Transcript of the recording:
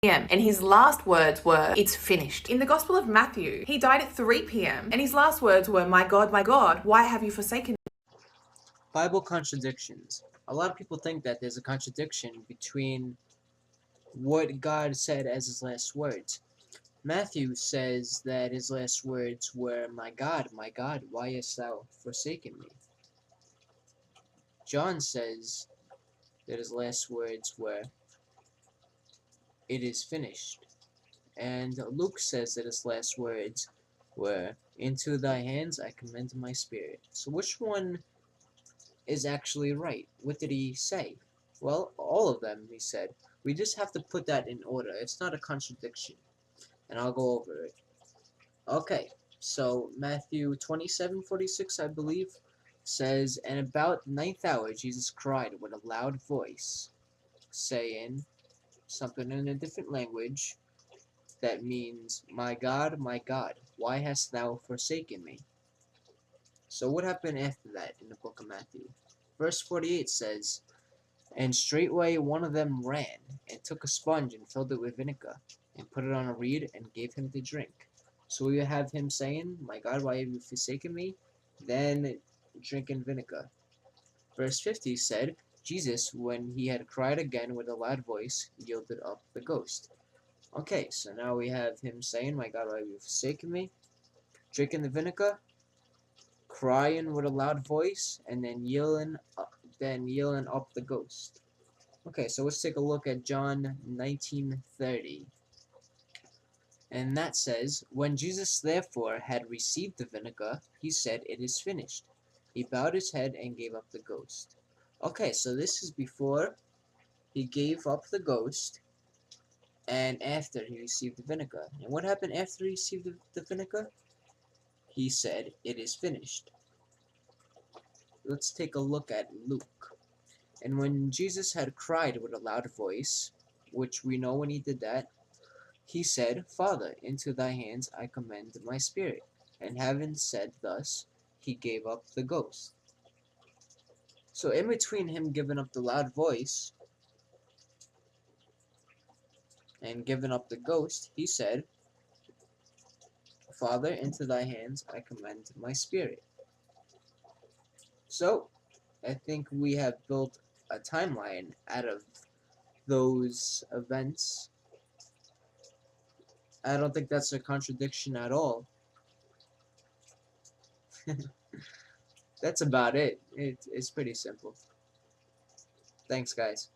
p.m. and his last words were, "It's finished." In the Gospel of Matthew, he died at 3 p.m. and his last words were, my God, why have you forsaken me?" Bible contradictions. A lot of people think that there's a contradiction between what God said as his last words. Matthew says that his last words were, my God, why hast thou forsaken me? John says that his last words were, it is finished. And Luke says that his last words were, into thy hands I commend my spirit. So which one is actually right? What did he say? Well, all of them, he said. We just have to put that in order. It's not a contradiction. And I'll go over it. Okay, so Matthew 27:46, I believe, says, and about the ninth hour Jesus cried with a loud voice, saying something in a different language that means, my God, why hast thou forsaken me? So what happened after that in the book of Matthew? Verse 48 says, and straightway one of them ran, and took a sponge, and filled it with vinegar, and put it on a reed, and gave him to drink. So we have him saying, my God, why have you forsaken me? Then drinking vinegar. Verse 50 said, Jesus, when he had cried again with a loud voice, yielded up the ghost. Okay, so now we have him saying, my God, why have you forsaken me? Drinking the vinegar, crying with a loud voice, and then yielding up the ghost. Okay, so let's take a look at John 19:30. And that says, when Jesus therefore had received the vinegar, he said, it is finished. He bowed his head and gave up the ghost. Okay, so this is before he gave up the ghost and after he received the vinegar. And what happened after he received the vinegar? He said, it is finished. Let's take a look at Luke. And when Jesus had cried with a loud voice, which we know when he did that, he said, Father, into thy hands I commend my spirit. And having said thus, he gave up the ghost. So in between him giving up the loud voice and giving up the ghost, he said, Father, into thy hands I commend my spirit. So I think we have built a timeline out of those events. I don't think that's a contradiction at all. That's about it. It's pretty simple. Thanks, guys.